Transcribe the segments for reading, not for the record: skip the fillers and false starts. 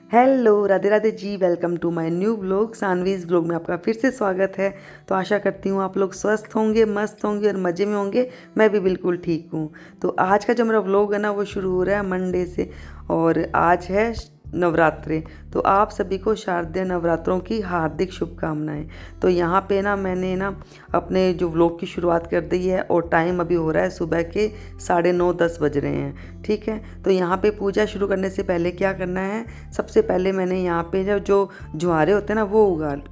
Hello, Radhe Radhe ji. Welcome to my new vlog. Saanvi's vlog में आपका फिर से स्वागत है। तो आशा करती हूँ आप लोग स्वस्थ होंगे, मस्त होंगे और मज़े में होंगे। मैं भी बिल्कुल ठीक हूँ। तो आज का जो मेरा व्लॉग है ना, वो शुरू हो रहा है मंडे से। और आज है नवरात्रि। तो आप सभी को शारदीय नवरात्रों की हार्दिक शुभकामनाएं। तो यहाँ पे ना मैंने ना अपने जो व्लॉग की शुरुआत कर दी है और टाइम अभी हो रहा है सुबह के 9:30-10 बज रहे हैं। ठीक है, तो यहाँ पे पूजा शुरू करने से पहले क्या करना है, सबसे पहले मैंने यहाँ पे जो ज्वारे होते हैं ना, वो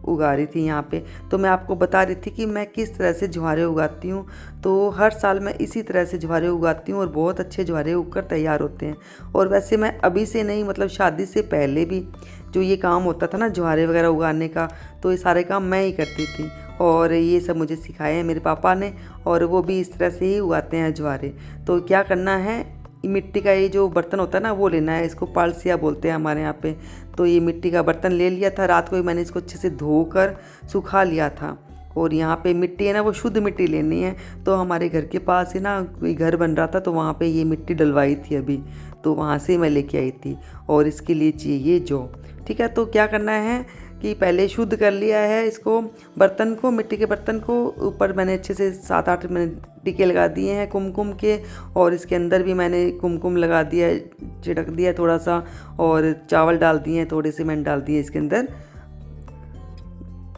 उगा रही थी यहाँ पे। तो मैं आपको बता रही थी कि मैं किस तरह से ज्वारे उगाती हूँ। तो हर साल मैं इसी तरह से ज्वारे उगाती हूँ और बहुत अच्छे ज्वारे उगकर तैयार होते हैं। और वैसे मैं अभी से नहीं, मतलब शादी से पहले भी जो ये काम होता था ना ज्वारे वगैरह उगाने का, तो ये सारे काम मैं ही करती थी। और ये सब मुझे सिखाए हैं मेरे पापा ने, और वो भी इस तरह से ही उगाते हैं ज्वारे। तो क्या करना है, मिट्टी का ये जो बर्तन होता है ना, वो लेना है। इसको पालसिया बोलते हैं हमारे यहाँ पे। तो ये मिट्टी का बर्तन ले लिया था, रात को ही मैंने इसको अच्छे से धोकर सुखा लिया था। और यहाँ पे मिट्टी है ना, वो शुद्ध मिट्टी लेनी है। तो हमारे घर के पास ही ना कोई घर बन रहा था, तो वहाँ पे ये मिट्टी डलवाई थी अभी, तो वहाँ से मैं लेके आई थी। और इसके लिए चाहिए जौ। ठीक है, तो क्या करना है कि पहले शुद्ध कर लिया है इसको, बर्तन को, मिट्टी के बर्तन को। ऊपर मैंने अच्छे से 7-8 मैंने टीके लगा दिए हैं कुमकुम के। और इसके अंदर भी मैंने कुमकुम लगा दिया है, छिड़क दिया है थोड़ा सा। और चावल डाल दिए हैं थोड़े से, मैंने डाल दिए इसके अंदर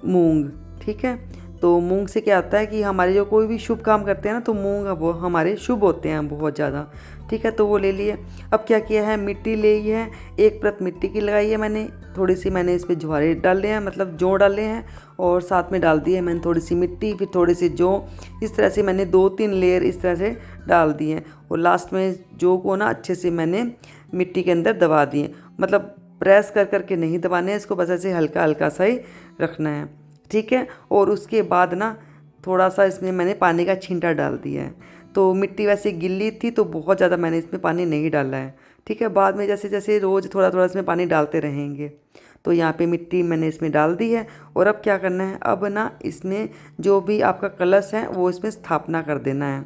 मूंग। ठीक है, तो मूंग से क्या होता है कि हमारे जो कोई भी शुभ काम करते हैं ना, तो मूंग वो हमारे शुभ होते हैं बहुत ज़्यादा। ठीक है, तो वो ले लिए। अब क्या किया है, मिट्टी ले ली है, एक परत मिट्टी की लगाई है मैंने। थोड़ी सी मैंने इस पर ज्वारे डाले हैं, मतलब जौ डाले हैं। और साथ में डाल दी है मैंने थोड़ी सी मिट्टी, फिर थोड़ी सी जौ। इस तरह से मैंने 2-3 लेयर इस तरह से डाल दी हैं। और लास्ट में जौ को ना अच्छे से मैंने मिट्टी के अंदर दबा दिए, मतलब प्रेस कर करके नहीं दबाने हैं इसको, बस ऐसे हल्का हल्का सा ही रखना है। ठीक है, और उसके बाद ना थोड़ा सा इसमें मैंने पानी का छींटा डाल दिया है। तो मिट्टी वैसे गिल्ली थी, तो बहुत ज़्यादा मैंने इसमें पानी नहीं डाला है। ठीक है, बाद में जैसे जैसे रोज़ थोड़ा थोड़ा इसमें पानी डालते रहेंगे। तो यहाँ पे मिट्टी मैंने इसमें डाल दी है। और अब क्या करना है, अब ना इसमें जो भी आपका कलश है वो इसमें स्थापना कर देना है।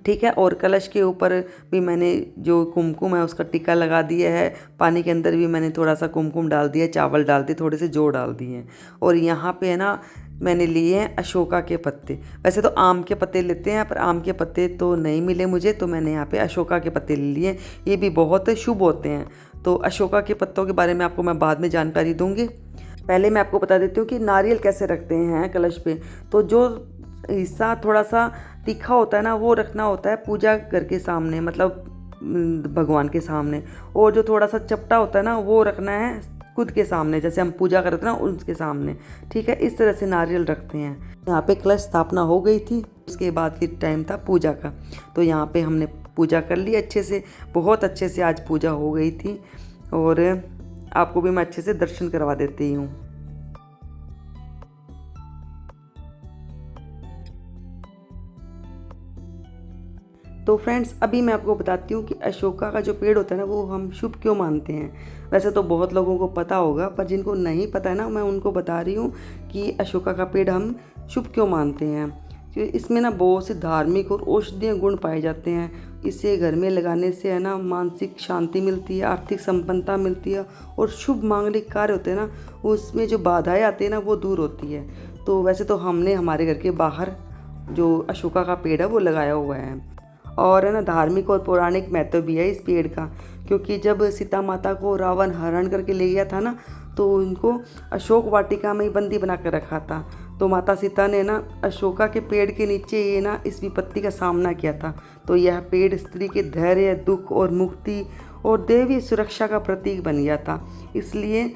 ठीक है, और कलश के ऊपर भी मैंने जो कुमकुम है उसका टीका लगा दिया है। पानी के अंदर भी मैंने थोड़ा सा कुमकुम डाल दिया, चावल डाल दिए, थोड़े से जौ डाल दिए। और यहाँ पे है ना मैंने लिए हैं अशोका के पत्ते। वैसे तो आम के पत्ते लेते हैं, पर आम के पत्ते तो नहीं मिले मुझे, तो मैंने यहाँ पे अशोका के पत्ते ले लिए। ये भी बहुत शुभ होते हैं। तो अशोका के पत्तों के बारे में आपको मैं बाद में जानकारी दूंगी। पहले मैं आपको बता देती हूँ कि नारियल कैसे रखते हैं कलश पे। तो जो हिस्सा थोड़ा सा तीखा होता है ना, वो रखना होता है पूजा घर के सामने, मतलब भगवान के सामने। और जो थोड़ा सा चपटा होता है ना, वो रखना है खुद के सामने, जैसे हम पूजा करते हैं ना उसके सामने। ठीक है, इस तरह से नारियल रखते हैं। यहाँ पे कलश स्थापना हो गई थी, उसके बाद फिर टाइम था पूजा का। तो यहाँ पे हमने पूजा कर ली अच्छे से, बहुत अच्छे से आज पूजा हो गई थी। और आपको भी मैं अच्छे से दर्शन करवा देती हूँ। तो फ्रेंड्स, अभी मैं आपको बताती हूँ कि अशोका का जो पेड़ होता है ना, वो हम शुभ क्यों मानते हैं। वैसे तो बहुत लोगों को पता होगा, पर जिनको नहीं पता है ना, मैं उनको बता रही हूँ कि अशोका का पेड़ हम शुभ क्यों मानते हैं। क्योंकि इसमें ना बहुत से धार्मिक और औषधीय गुण पाए जाते हैं। इसे घर में लगाने से है ना मानसिक शांति मिलती है, आर्थिक संपन्नता मिलती है, और शुभ मांगलिक कार्य होते हैं ना, उसमें जो बाधाएं आती है ना, वो दूर होती है। तो वैसे तो हमने हमारे घर के बाहर जो अशोका का पेड़ है वो लगाया हुआ है। और है ना धार्मिक और पौराणिक महत्व भी है इस पेड़ का। क्योंकि जब सीता माता को रावण हरण करके ले गया था ना, तो उनको अशोक वाटिका में ही बंदी बना कर रखा था। तो माता सीता ने ना अशोका के पेड़ के नीचे ये ना इस विपत्ति का सामना किया था। तो यह पेड़ स्त्री के धैर्य, दुख और मुक्ति और देवी सुरक्षा का प्रतीक बन गया था। इसलिए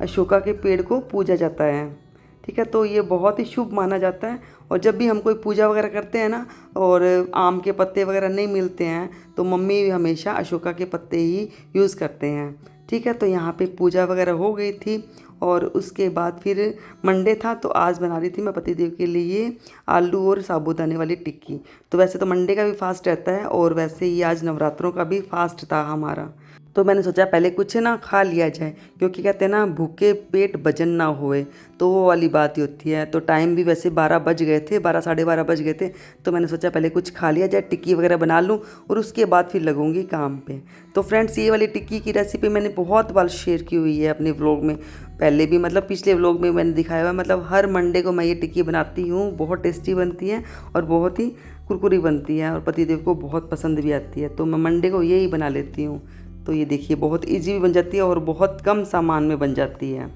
अशोका के पेड़ को पूजा जाता है। ठीक है, तो ये बहुत ही शुभ माना जाता है। और जब भी हम कोई पूजा वगैरह करते हैं ना, और आम के पत्ते वगैरह नहीं मिलते हैं, तो मम्मी हमेशा अशोका के पत्ते ही यूज़ करते हैं। ठीक है, तो यहाँ पे पूजा वगैरह हो गई थी। और उसके बाद फिर मंडे था, तो आज बना रही थी मैं पतिदेव के लिए आलू और साबूदाने वाली टिक्की। तो वैसे तो मंडे का भी फास्ट रहता है, और वैसे ही आज नवरात्रों का भी फास्ट था हमारा। तो मैंने सोचा पहले कुछ ना खा लिया जाए, क्योंकि कहते हैं ना भूखे पेट वजन ना होए, तो वो वाली बात ही होती है। तो टाइम भी वैसे 12 बज गए थे, 12 साढ़े 12 बज गए थे। तो मैंने सोचा पहले कुछ खा लिया जाए, टिक्की वगैरह बना लूँ और उसके बाद फिर लगूंगी काम पे। तो फ्रेंड्स, ये वाली टिक्की की रेसिपी मैंने बहुत बार शेयर की हुई है अपने व्लॉग में, पहले भी मतलब पिछले व्लॉग में मैंने दिखाया हुआ है। मतलब हर मंडे को मैं ये टिक्की बनाती हूँ, बहुत टेस्टी बनती है और बहुत ही कुरकुरी बनती है और पतिदेव को बहुत पसंद भी आती है। तो मैं मंडे को यही बना लेती हूँ। तो ये देखिए बहुत इजी भी बन जाती है और बहुत कम सामान में बन जाती है।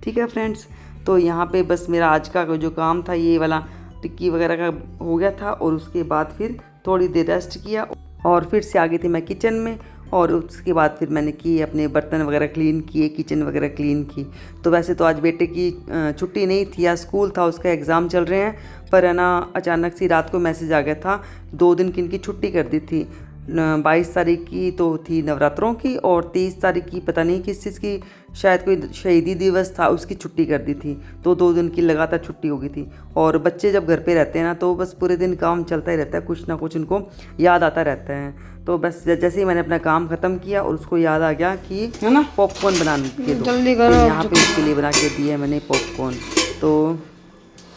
ठीक है फ्रेंड्स, तो यहाँ पे बस मेरा आज का जो काम था ये वाला टिक्की वगैरह का हो गया था, और उसके बाद फिर थोड़ी देर रेस्ट किया और फिर से आ गई थी मैं किचन में। और उसके बाद फिर मैंने किए अपने बर्तन वगैरह क्लीन किए, किचन वगैरह क्लीन की। तो वैसे तो आज बेटे की छुट्टी नहीं थी, आज स्कूल था, उसका एग्ज़ाम चल रहे हैं। पर है ना अचानक से रात को मैसेज आ गया था, 2 दिन की इनकी छुट्टी कर दी थी। 22 तारीख की तो थी नवरात्रों की, और 23 तारीख की पता नहीं किस चीज़ की, शायद कोई शहीदी दिवस था, उसकी छुट्टी कर दी थी। तो 2 दिन की लगातार छुट्टी हो गई थी। और बच्चे जब घर पे रहते हैं ना तो बस पूरे दिन काम चलता ही रहता है, कुछ ना कुछ उनको याद आता रहता है। तो बस जैसे ही मैंने अपना काम ख़त्म किया और उसको याद आ गया कि है ना पॉपकॉर्न बना के दो, जल्दी तो करो। यहाँ पे उसके लिए बना के दिए मैंने पॉपकॉर्न। तो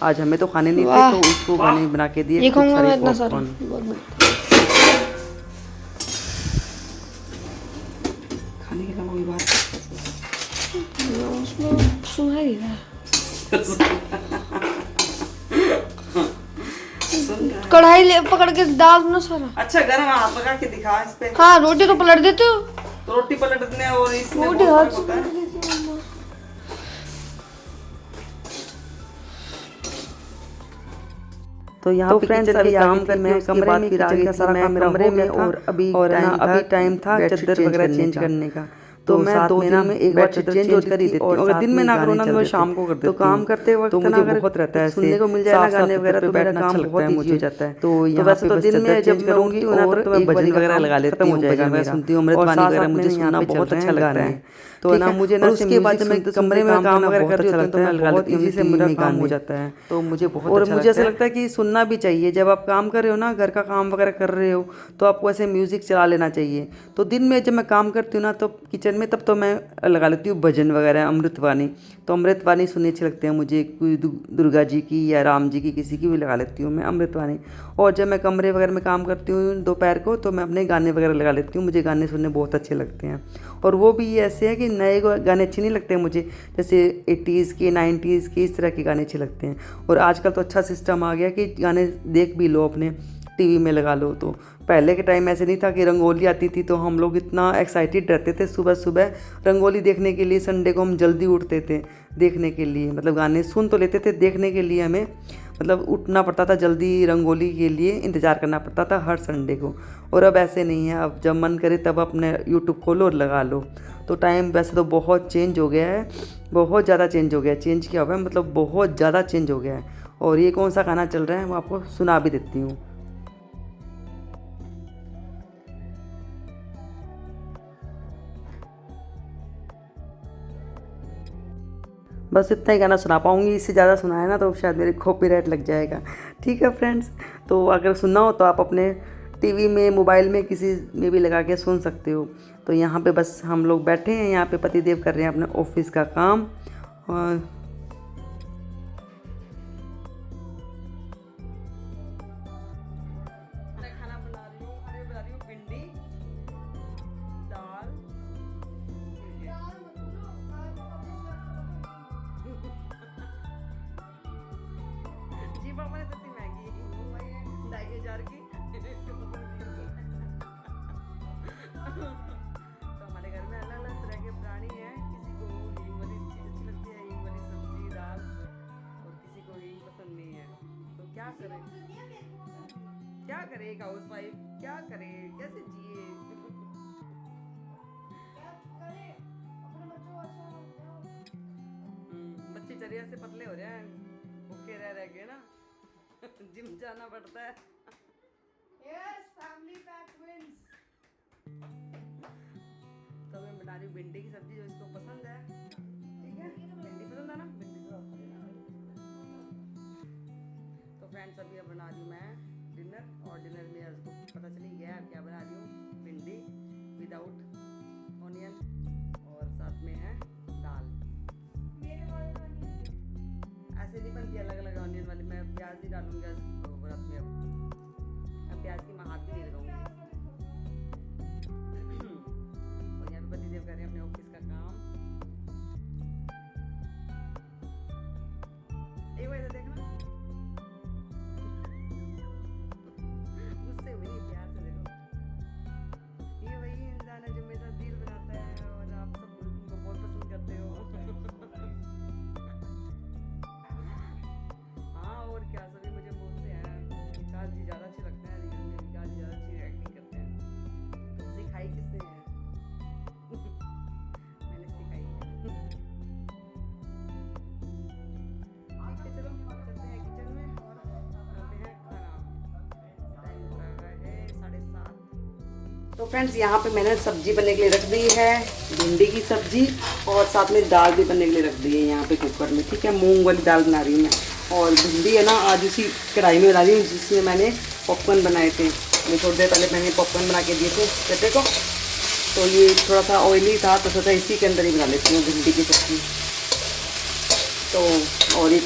आज हमें तो खाने नहीं थे, तो उसको मैंने बना के दिए ये खूब खाऊंगा सारे मैं इतना सारा, पॉपकॉर्न। बहुत बढ़िया। खाने के अलावा कोई बात उसमें सुनाई दे रहा है। कढ़ाई ले पकड़ के डाल दो ना सारा। अच्छा गर्म हाथ लगा के दिखा इस पे। हाँ, रोटी तो पलट देते हो। तो रोटी पलटने और इसमें रोटी बहुत हाथ फर्क से होता है। पलट देती हूँ मम्मा। तो यहाँ पे फ्रेंड्स अभी काम कर मैं कमरे में, फिर आगे का सारा काम मेरा हो गया था। और अभी टाइम था चादर वगैरह चेंज करने का। तो मैं 2 दिन में एक बार चादर चेंज कर ही देती हूँ। अगर दिन में ना करो ना तो मैं शाम को कर देती हूँ। तो काम करते वक्त तो मुझे बहुत रहता है सुनने को मिल जाए ना गाने वगैरह, तो मेरा काम बहुत ईजी हो जाता है। तो वैसे तो दिन में जब मैं उठती हूँ ना तब तो मैं भजन वगैरह लगा लेती हूँ, भजन वगैरह सुनती हूँ, अमृतवाणी वगैरह मुझे सुनना बहुत अच्छा लगता है। तो ना मुझे ना उसके बाद जब मैं कमरे में काम वगैरह कर रही होती हूँ तो मैं लगा लेती हूँ, इजी से मेरा काम हो जाता है। तो मुझे बहुत और मुझे ऐसा लगता है कि सुनना भी चाहिए। जब आप काम कर रहे हो ना, घर का काम वगैरह कर रहे हो, तो आपको ऐसे म्यूज़िक चला लेना चाहिए। तो दिन में जब मैं काम करती हूँ ना तो किचन में, तब तो मैं लगा लेती हूँ भजन वगैरह, अमृतवाणी। तो अमृतवाणी सुननी अच्छे लगते हैं मुझे, कोई दुर्गा जी की या राम जी की, किसी की भी लगा लेती हूँ मैं अमृतवाणी। और जब मैं कमरे वगैरह में काम करती हूँ दोपहर को, तो मैं अपने गाने वगैरह लगा लेती हूँ, मुझे गाने सुनने बहुत अच्छे लगते हैं। और वो भी ऐसे हैं कि नए गाने अच्छे नहीं लगते मुझे, जैसे 80s के 90s के इस तरह के गाने अच्छे लगते हैं। और आजकल तो अच्छा सिस्टम आ गया कि गाने देख भी लो, अपने टीवी में लगा लो। तो पहले के टाइम ऐसे नहीं था कि रंगोली आती थी तो हम लोग इतना एक्साइटेड रहते थे सुबह सुबह रंगोली देखने के लिए। संडे को हम जल्दी उठते थे देखने के लिए, मतलब गाने सुन तो लेते थे, देखने के लिए हमें मतलब उठना पड़ता था जल्दी, रंगोली के लिए इंतज़ार करना पड़ता था हर संडे को। और अब ऐसे नहीं है, अब जब मन करे तब अपने यूट्यूब खोलो और लगा लो। तो टाइम वैसे तो बहुत चेंज हो गया है, बहुत ज़्यादा चेंज हो गया है। चेंज किया हुआ है, मतलब बहुत ज़्यादा चेंज हो गया है। और ये कौन सा गाना चल रहा है वो आपको सुना भी देती हूँ। बस इतना ही गाना सुना पाऊँगी, इससे ज़्यादा सुनाया ना तो शायद मेरे कॉपीराइट लग जाएगा। ठीक है फ्रेंड्स, तो अगर सुनना हो तो आप अपने टीवी में, मोबाइल में, किसी में भी लगा के सुन सकते हो। तो यहाँ पे बस हम लोग बैठे हैं, यहाँ पे पतिदेव कर रहे हैं अपने ऑफिस का काम। और खाना बना रही हूँ, खाने बना रही हूँ भिंडी, दाल। जी पापा ने तो इतनी महंगी 2,500 की इसके पसंद नहीं है। तो हमारे घर में अलग अलग तरह के प्राणी हैं, किसी को हींग वाली चीज़ अच्छी लगती है, हींग वाली सब्जी दाल, और किसी को हींग पसंद नहीं है। तो क्या करें, क्या करे एक हाउस वाइफ, क्या करे, कैसे जिए। बच्चे चरिया से पतले हो रहे हैं, भूखे रह रह के ना जिम जाना पड़ता है। Yes, family pack wins. तो मैं बना रही हूँ भिंडी की सब्जी, जो इसको पसंद है। ठीक है, भिंडी पसंद है ना, भिंडी तो आप खा लेना। तो फ्रेंड्स अभी अब बना रही हूँ मैं डिनर, और डिनर में आपको पता चल ही गया क्या बना रही हूँ, भिंडी विदाउट डालूंगी आज व्रत में। अब प्याज की मैं हाथ भी नहीं लगाऊंगी। और यहाँ पे पतिदेव कर रहे हैं अपने ऑफिस का काम। एक बार देखना, उससे भी नहीं, प्यार से देखो। ये वही इंसान है जो मेरा दिल बनाता है और आप सब उनको बहुत पसंद करते हो। हाँ और क्या, सभी मुझे बोलते हैं विकास जी ज़्यादा अच्छे लगते हैं रियल में, विकास जी ज़्यादा अच्छी एक्टिंग करते हैं। तो सिखाई किससे है? मैंने सिखाई है। ठीक है चलो चलते हैं किचन में और बनाते हैं खाना। टाइम हो रहा है 7:30। तो फ्रेंड्स यहाँ पे मैंने सब्जी बनने के लिए रख दी है, भिंडी की सब्जी, और साथ में दाल भी बनने के लिए रख दी है यहाँ पे कुकर में। ठीक है, मूंग वाली दाल बना रही हूँ मैं। और भिंडी है ना आज उसी कढ़ाई में बना रही हूँ जिसमें मैंने पॉपकॉर्न बनाए थे। मैं थोड़ी देर पहले मैंने पॉपकॉर्न बना के दिए थे बेटे को, तो ये थोड़ा सा ऑयली था तो सोचा इसी के अंदर ही बना लेती हूँ भिंडी की सब्जी। तो और ये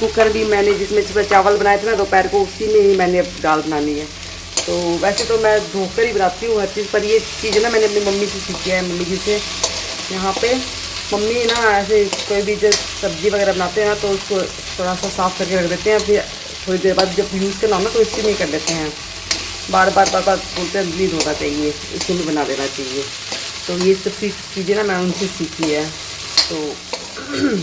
कुकर भी मैंने जिसमें सुबह चावल बनाए थे ना दोपहर को, उसी में ही मैंने अब दाल बनानी है। तो वैसे तो मैं धोकर ही बनाती हूँ हर चीज़, पर ये चीज़ ना मैंने अपनी मम्मी से सीखी है। मम्मी जी से यहाँ पे मम्मी ना ऐसे कोई भी जब सब्ज़ी वगैरह बनाते हैं ना तो उसको थोड़ा सा साफ़ करके रख देते हैं, फिर थोड़ी देर बाद जब यूज़ करना हो ना तो इसी में कर लेते हैं। बार बार बोलते हैं नहीं धोना चाहिए, इसी में बना देना चाहिए। तो ये सब चीज़ें ना मैं उनसे सीखी है। तो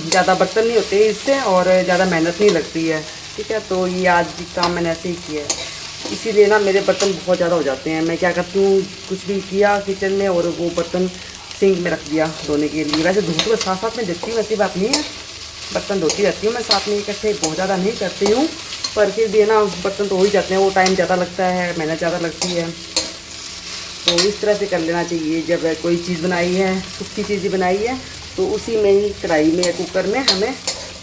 ज़्यादा बर्तन नहीं होते इससे और ज़्यादा मेहनत नहीं लगती है। ठीक है, तो ये आज काम मैंने ऐसे ही किया है, इसीलिए ना मेरे बर्तन बहुत ज़्यादा हो जाते हैं। मैं क्या करती हूँ, कुछ भी किया किचन में और वो बर्तन सिंक में रख दिया धोने के लिए। वैसे धोते हुए साथ में देती हूँ, ऐसी बात नहीं है, बर्तन धोती रहती हूँ मैं साथ में इकट्ठे, बहुत ज़्यादा नहीं करती हूँ, पर फिर भी ना बर्तन तो हो ही जाते हैं। वो टाइम ज़्यादा लगता है, मेहनत ज़्यादा लगती है, तो इस तरह से कर लेना चाहिए। जब कोई चीज़ बनाई है, सूखी चीज़ बनाई है, तो उसी में ही कढ़ाई में या कुकर में हमें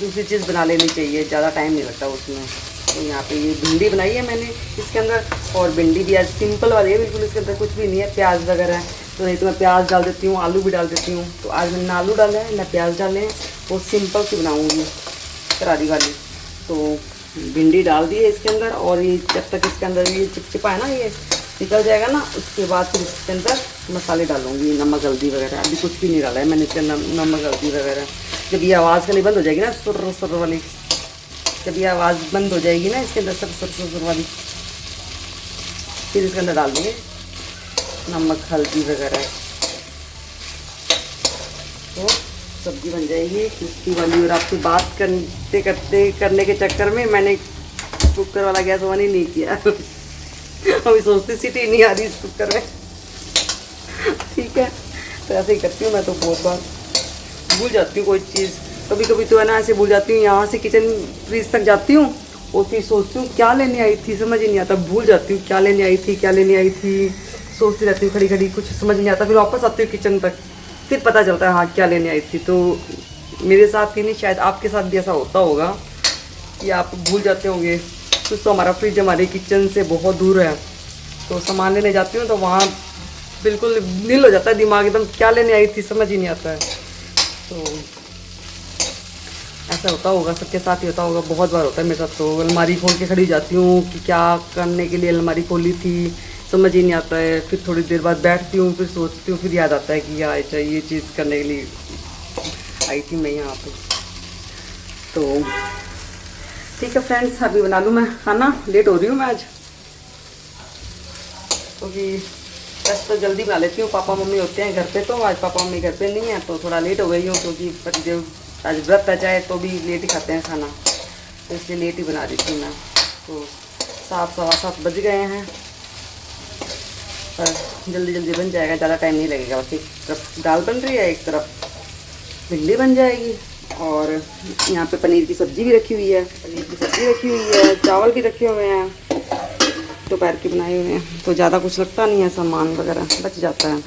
दूसरी चीज़ बना लेनी चाहिए, ज़्यादा टाइम नहीं लगता उसमें। तो यहाँ पे ये भिंडी बनाई है मैंने इसके अंदर, और भिंडी भी आज सिंपल वाली है बिल्कुल, इसके अंदर कुछ भी नहीं है, प्याज वगैरह है। तो नहीं तो मैं प्याज डाल देती हूँ, आलू भी डाल देती हूँ। तो आज मैंने आलू डाला है, ना प्याज डाले हैं, वो सिंपल सी बनाऊँगी करारी वाली। तो भिंडी डाल दी है इसके अंदर, और ये जब तक इसके अंदर ये चिपचिपा है ना, ये निकल जाएगा ना, उसके बाद फिर इसके अंदर मसाले डालूंगी, नमक हल्दी वगैरह। अभी कुछ भी नहीं डाला है मैंने इसके अंदर नमक हल्दी वगैरह। जब ये आवाज़ खाली बंद हो जाएगी ना, सुर सुर वाली, जब ये आवाज़ बंद हो जाएगी ना इसके अंदर सुर सुर सुर वाली, फिर इसके अंदर डाल देंगे नमक हल्दी वगैरह। तो सब्ज़ी बन जाएगी क्रिस्पी वाली। और आपसे बात करने के चक्कर में मैंने कुकर वाला गैस ऑन ही नहीं किया। अभी सोचती सीटी नहीं आ रही इस कुकर में। ठीक है, तो ऐसे ही करती हूँ मैं, तो बहुत बार भूल जाती हूँ कोई चीज़। कभी कभी तो है ना ऐसे भूल जाती हूँ, यहाँ से किचन फ्रीज तक जाती हूँ और फिर सोचती हूँ क्या लेने आई थी, समझ ही नहीं आता, भूल जाती हूँ क्या लेने आई थी, सोचती रहती हूँ खड़ी खड़ी, कुछ समझ नहीं आता। फिर वापस आती हूँ किचन तक, फिर पता चलता है हाँ क्या लेने आई थी। तो मेरे साथ ही नहीं, शायद आपके साथ भी ऐसा होता होगा कि आप भूल जाते होंगे। कुछ तो हमारा फ्रिज हमारे किचन से बहुत दूर है, तो सामान लेने जाती हूँ तो वहाँ बिल्कुल नील हो जाता है दिमाग, एकदम क्या लेने आई थी समझ ही नहीं आता है। तो ऐसा होता होगा, सबके साथ ही होता होगा, बहुत बार होता है मेरे साथ। तो अलमारी खोल के खड़ी जाती हूँ कि क्या करने के लिए अलमारी खोली थी, समझ ही नहीं आता है। फिर थोड़ी देर बाद बैठती हूँ, फिर सोचती हूँ, फिर याद आता है कि यार अच्छा ये चीज़ करने के लिए आई थी मैं यहाँ पे। तो ठीक है फ्रेंड्स, अभी बना लूँ मैं खाना, लेट हो रही हूँ मैं आज, क्योंकि बस तो जल्दी बना लेती हूँ। पापा मम्मी होते हैं घर पे, तो आज पापा मम्मी घर पे नहीं है, तो थोड़ा लेट हो गई हूँ, क्योंकि पतिदेव आज व्रत है, चाहे तो भी लेट ही खाते हैं खाना, तो इसलिए लेट ही बना रही थी मैं। तो 7:15 बज गए हैं, पर जल्दी जल्दी बन जाएगा, ज़्यादा टाइम नहीं लगेगा। बस एक तरफ दाल बन रही है, एक तरफ भिंडी बन जाएगी, और यहाँ पे पनीर की सब्ज़ी भी रखी हुई है, चावल भी रखे हुए हैं, दोपहर के बनाए हुए हैं। तो ज़्यादा कुछ लगता नहीं है, सामान वगैरह बच जाता है।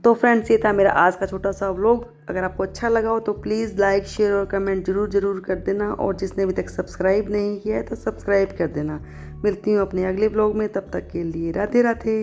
तो फ्रेंड्स, ये था मेरा आज का छोटा सा व्लॉग। अगर आपको अच्छा लगा हो तो प्लीज़ लाइक शेयर और कमेंट ज़रूर कर देना, और जिसने अभी तक सब्सक्राइब नहीं किया है तो सब्सक्राइब कर देना। मिलती हूँ अपने अगले व्लॉग में, तब तक के लिए राधे राधे।